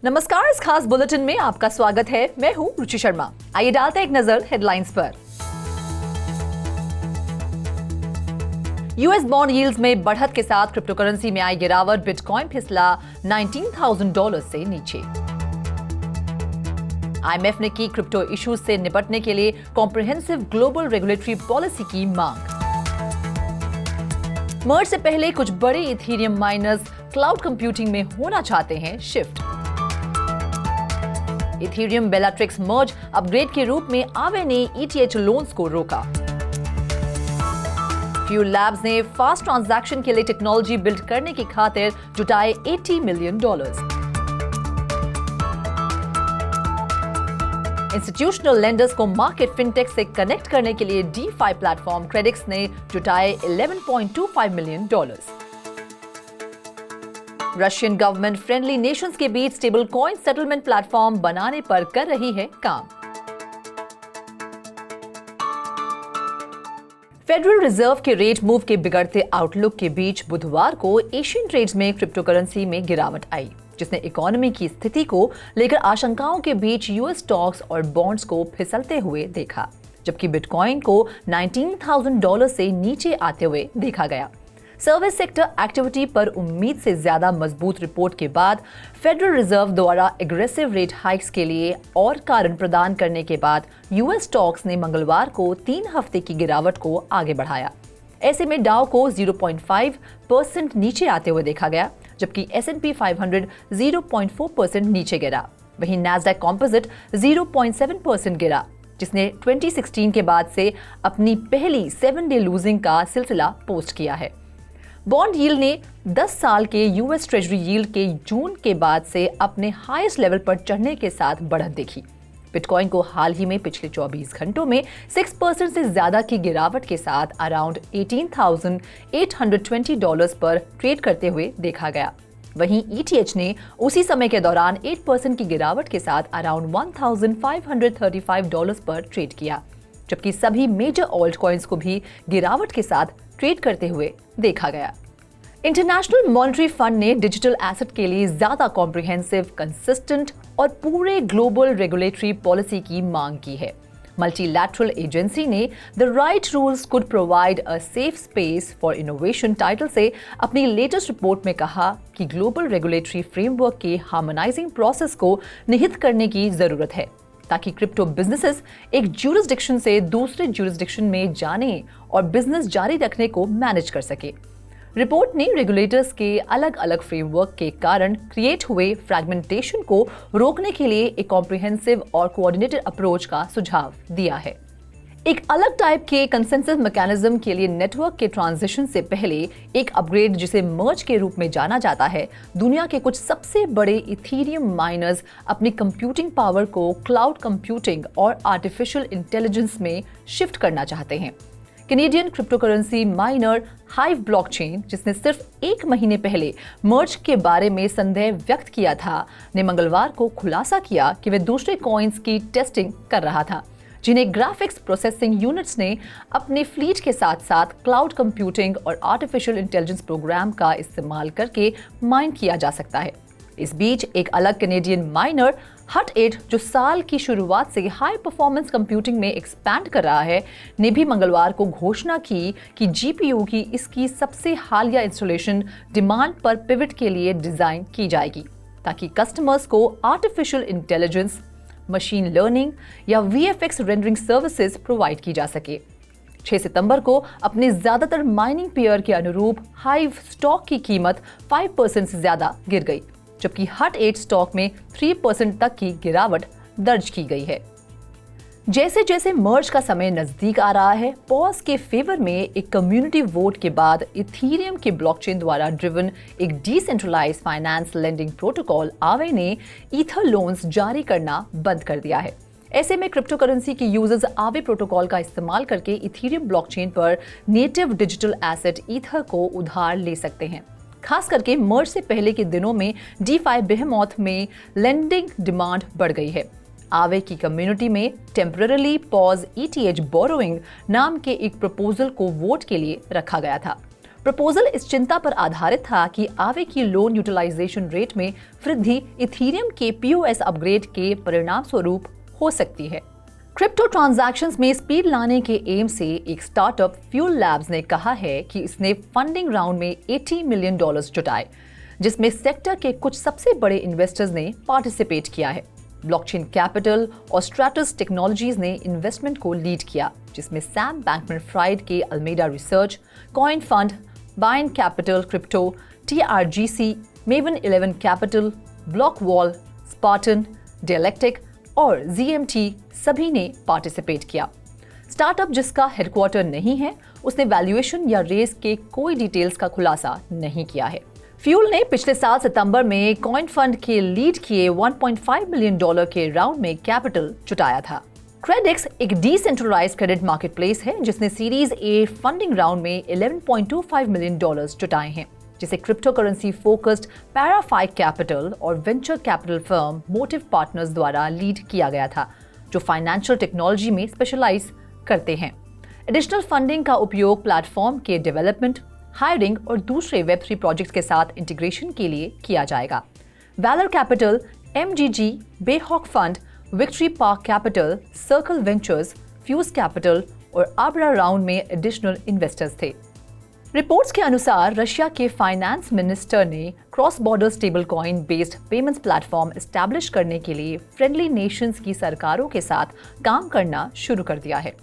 नमस्कार, इस खास बुलेटिन में आपका स्वागत है। मैं हूं रुचि शर्मा। आइए डालते हैं एक नजर हेडलाइंस पर। यूएस बॉन्ड यील्ड्स में बढ़त के साथ क्रिप्टोकरेंसी में आई गिरावट, बिटकॉइन फिसला $19,000 से नीचे। आईएमएफ ने की क्रिप्टो इश्यूज से निपटने के लिए कॉम्प्रिहेंसिव ग्लोबल रेगुलेटरी पॉलिसी की मांग। मर्ज से पहले कुछ बड़े इथेरियम माइनर्स क्लाउड कंप्यूटिंग में होना चाहते हैं शिफ्ट। इथेरियम बेलाट्रिक्स मर्ज अपग्रेड के रूप में आवे ने ETH लोन्स को रोका। फ्यूल लैब्स ने फास्ट ट्रांजैक्शन के लिए टेक्नोलॉजी बिल्ड करने की खातिर जुटाए $80 मिलियन। इंस्टीट्यूशनल लेंडर्स को मार्केट फिनटेक से कनेक्ट करने के लिए DeFi प्लेटफॉर्म क्रेडिक्स ने जुटाए $11.25 million. Russian government friendly Nations के बीच स्टेबल कॉइन सेटलमेंट प्लेटफॉर्म बनाने पर कर रही है काम। फेडरल रिजर्व के रेट मूव के बिगड़ते आउटलुक के बीच बुधवार को एशियन ट्रेड्स में क्रिप्टोकरेंसी में गिरावट आई, जिसने इकोनॉमी की स्थिति को लेकर आशंकाओं के बीच यूएस स्टॉक्स और बॉन्ड्स को फिसलते हुए देखा, जबकि बिटकॉइन को $19,000 से नीचे आते हुए देखा गया। सर्विस सेक्टर एक्टिविटी पर उम्मीद से ज्यादा मजबूत रिपोर्ट के बाद फेडरल रिजर्व द्वारा एग्रेसिव रेट हाइक्स के लिए और कारण प्रदान करने के बाद यूएस स्टॉक्स ने मंगलवार को 3 हफ्ते की गिरावट को आगे बढ़ाया। ऐसे में डाउ को 0.5% नीचे आते हुए देखा गया, जबकि S&P 500 0.4% नीचे गिरा। वहीं नैस्डैक कॉम्पोजिट 0.7% गिरा, जिसने 2016 के बाद से अपनी पहली 7-डे लूजिंग का सिलसिला पोस्ट किया है। बॉन्ड यील्ड ने 10 साल के यूएस ट्रेजरी यील्ड के जून के बाद से अपने हाईएस्ट लेवल पर चढ़ने के साथ बढ़त देखी। बिटकॉइन को हाल ही में पिछले 24 घंटों में 6% से ज्यादा की गिरावट के साथ अराउंड $18,820 पर ट्रेड करते हुए देखा गया। वहीं ETH ने उसी समय के दौरान 8% की गिरावट के साथ अराउंड $1,535 पर ट्रेड किया, जबकि सभी मेजर ऑल्ट कॉइन्स को भी गिरावट के साथ ट्रेड करते हुए देखा गया। इंटरनेशनल मॉनेटरी फंड ने डिजिटल एसेट के लिए ज्यादा कॉम्प्रिहेंसिव, कंसिस्टेंट और पूरे ग्लोबल रेगुलेटरी पॉलिसी की मांग की है। मल्टीलैटरल एजेंसी ने the right rules could provide a safe space for innovation title से अपनी लेटेस्ट रिपोर्ट में कहा कि ग्लोबल रेगुलेटरी फ्रेमवर्क के हार्मोनाइजिंग प्रोसेस को निहित करने की जरूरत है, ताकि क्रिप्टो बिजनेसेस एक ज्यूरिसडिक्शन से दूसरे ज्यूरिसडिक्शन में जाने और बिजनेस जारी रखने को मैनेज कर सके। रिपोर्ट ने रेगुलेटर्स के अलग अलग फ्रेमवर्क के कारण क्रिएट हुए फ्रैगमेंटेशन को रोकने के लिए एक कॉम्प्रिहेंसिव और कोऑर्डिनेटेड अप्रोच का सुझाव दिया है। एक अलग टाइप के कंसेंसस मैकेनिज्म के लिए नेटवर्क के ट्रांजिशन से पहले एक अपग्रेड, जिसे मर्ज के रूप में जाना जाता है, दुनिया के कुछ सबसे बड़े इथेरियम माइनर्स अपनी कंप्यूटिंग पावर को क्लाउड कंप्यूटिंग और आर्टिफिशियल इंटेलिजेंस में शिफ्ट करना चाहते हैं। Canadian cryptocurrency minor hive blockchain, जिसने सिर्फ 1 महीने पहले मर्ज के बारे में संदेह व्यक्त किया था, ने मंगलवार को खुलासा किया कि वे दूसरे कॉइन्स की टेस्टिंग कर रहा था, जिन्हें ग्राफिक्स प्रोसेसिंग यूनिट्स ने अपने फ्लीट के साथ साथ क्लाउड कंप्यूटिंग और आर्टिफिशियल इंटेलिजेंस प्रोग्राम का इस्तेमाल करके माइन किया जा सकता है। इस बीच एक अलग कैनेडियन माइनर हट 8, जो साल की शुरुआत से हाई परफॉर्मेंस कंप्यूटिंग में एक्सपैंड कर रहा है, ने भी मंगलवार को घोषणा की कि GPU की इसकी सबसे हालिया इंस्टॉलेशन डिमांड पर पिवट के लिए डिजाइन की जाएगी, ताकि कस्टमर्स को आर्टिफिशियल इंटेलिजेंस, मशीन लर्निंग या VFX रेंडरिंग सर्विसेज प्रोवाइड की जा सके। 6 सितंबर को अपने ज्यादातर माइनिंग पेयर के अनुरूप हाइव स्टॉक की कीमत 5% से ज्यादा गिर गई, जबकि हट 8 स्टॉक में 3% तक की गिरावट दर्ज की गई है। जैसे जैसे मर्ज का समय नजदीक आ रहा है, पॉज के फेवर में एक कम्युनिटी वोट के बाद इथेरियम के ब्लॉकचेन द्वारा ड्रिवन एक डिसेंट्रलाइज्ड फाइनेंस लेंडिंग प्रोटोकॉल आवे ने ईथर लोन्स जारी करना बंद कर दिया है। ऐसे में क्रिप्टोकरेंसी के यूजर्स आवे प्रोटोकॉल का इस्तेमाल करके इथेरियम ब्लॉकचेन पर नेटिव डिजिटल एसेट ईथर को उधार ले सकते हैं। खास करके मर्ज से पहले के दिनों में DeFi बेहेमॉथ में लेंडिंग डिमांड बढ़ गई है। आवे की कम्युनिटी में टेम्पररी पॉज ETH बोरोइंग नाम के एक प्रपोजल को वोट के लिए रखा गया था। प्रपोजल इस चिंता पर आधारित था कि आवे की लोन यूटिलाइजेशन रेट में वृद्धि इथीरियम के पीओएस अपग्रेड के परिणाम स्वरूप हो सकती है। क्रिप्टो ट्रांजैक्शंस में स्पीड लाने के एम से एक स्टार्टअप फ्यूल लैब्स ने कहा है कि इसने फंडिंग राउंड में $80 मिलियन जुटाए, जिसमें सेक्टर के कुछ सबसे बड़े इन्वेस्टर्स ने पार्टिसिपेट किया है। ब्लॉकचेन कैपिटल और स्ट्रैटस टेक्नोलॉजीज ने इन्वेस्टमेंट को लीड किया, जिसमें सैम बैंकमैन-फ्राइड के Alameda Research, Coin Fund, Bain Capital Crypto, TRGC, Maven 11 Capital, Block Wall, Spartan, Dialectic और ZMT सभी ने पार्टिसिपेट किया। स्टार्टअप जिसका हेडक्वार्टर नहीं है, उसने वैल्यूएशन या रेस के कोई डिटेल्स का खुलासा नहीं किया है। फ्यूल ने पिछले साल सितंबर में कॉइन फंड के लीड किए $1.5 मिलियन के राउंड में कैपिटल जुटाया था। क्रेडिक्स एक डिसेंट्रलाइज्ड क्रेडिट मार्केटप्लेस है जिसने सीरीज ए फंडिंग राउंड में $11.25 मिलियन जुटाए हैं, जिसे क्रिप्टो करेंसी फोकस्ड पैराफाइक कैपिटल और venture capital firm motive partners द्वारा लीड किया गया था, जो फाइनेंशियल टेक्नोलॉजी में स्पेशलाइज करते हैं। एडिशनल फंडिंग का उपयोग प्लेटफॉर्म के डेवलपमेंट, हायरिंग और दूसरे वेब3 प्रोजेक्ट्स के साथ इंटीग्रेशन के लिए किया जाएगा। Valor Capital, MGG, Bayhawk Fund, Victory Park Capital, Circle Ventures, Fuse Capital और आब्रा राउंड में एडिशनल इन्वेस्टर्स थे। रिपोर्ट्स के अनुसार रशिया के फाइनेंस मिनिस्टर ने cross border stable coin based payments platform establish करने के लिए फ्रेंडली नेशंस की सरकारों के साथ काम करना शुरू कर दिया है।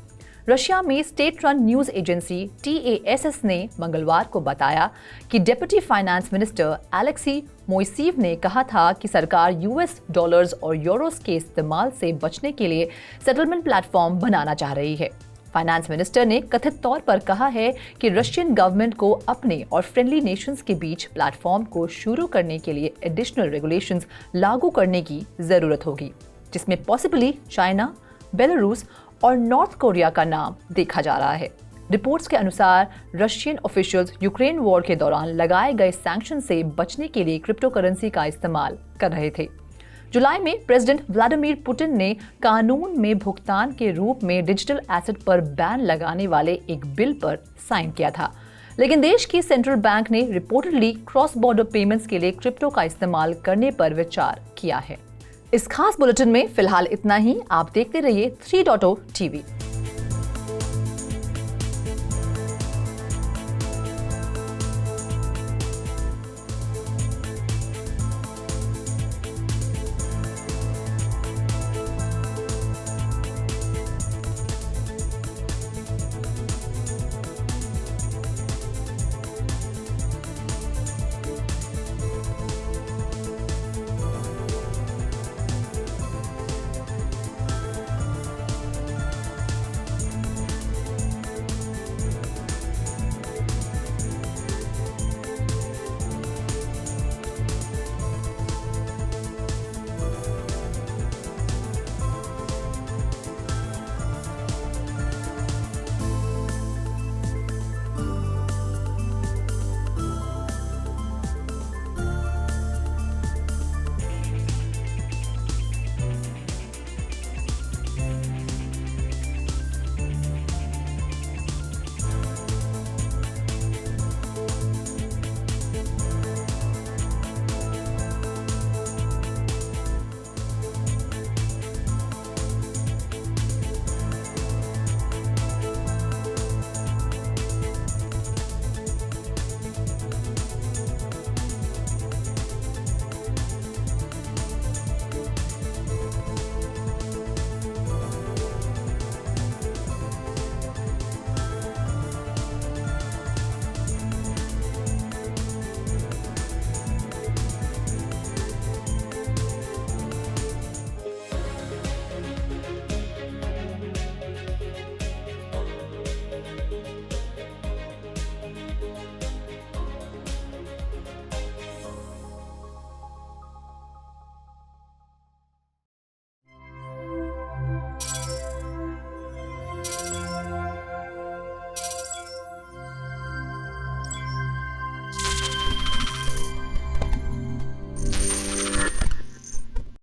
रशिया में state run news agency TASS ने मंगलवार को बताया कि डेप्यूटी फाइनेंस मिनिस्टर एलेक्सी मोइसीव ने कहा था कि सरकार US डॉलर्स और यूरोस के इस्तेमाल से बचने के लिए सेटलमेंट प्लेटफॉर्म बनाना चाह रही है। फाइनेंस मिनिस्टर ने कथित तौर पर कहा है कि रशियन गवर्नमेंट को अपने और फ्रेंडली नेशंस के बीच प्लेटफॉर्म को शुरू करने के लिए एडिशनल रेगुलेशंस लागू करने की जरूरत होगी, जिसमें पॉसिबली चाइना, बेलारूस और नॉर्थ कोरिया का नाम देखा जा रहा है। रिपोर्ट्स के अनुसार रशियन ऑफिशियल्स यूक्रेन वॉर के दौरान लगाए गए सैंक्शन से बचने के लिए क्रिप्टो करेंसी का इस्तेमाल कर रहे थे। जुलाई में प्रेसिडेंट व्लादिमीर पुतिन ने कानून में भुगतान के रूप में डिजिटल एसेट पर बैन लगाने वाले एक बिल पर साइन किया था, लेकिन देश की सेंट्रल बैंक ने रिपोर्टेडली क्रॉस बॉर्डर पेमेंट्स के लिए क्रिप्टो का इस्तेमाल करने पर विचार किया है। इस खास बुलेटिन में फिलहाल इतना ही। आप देखते रहिए 3.0 TV।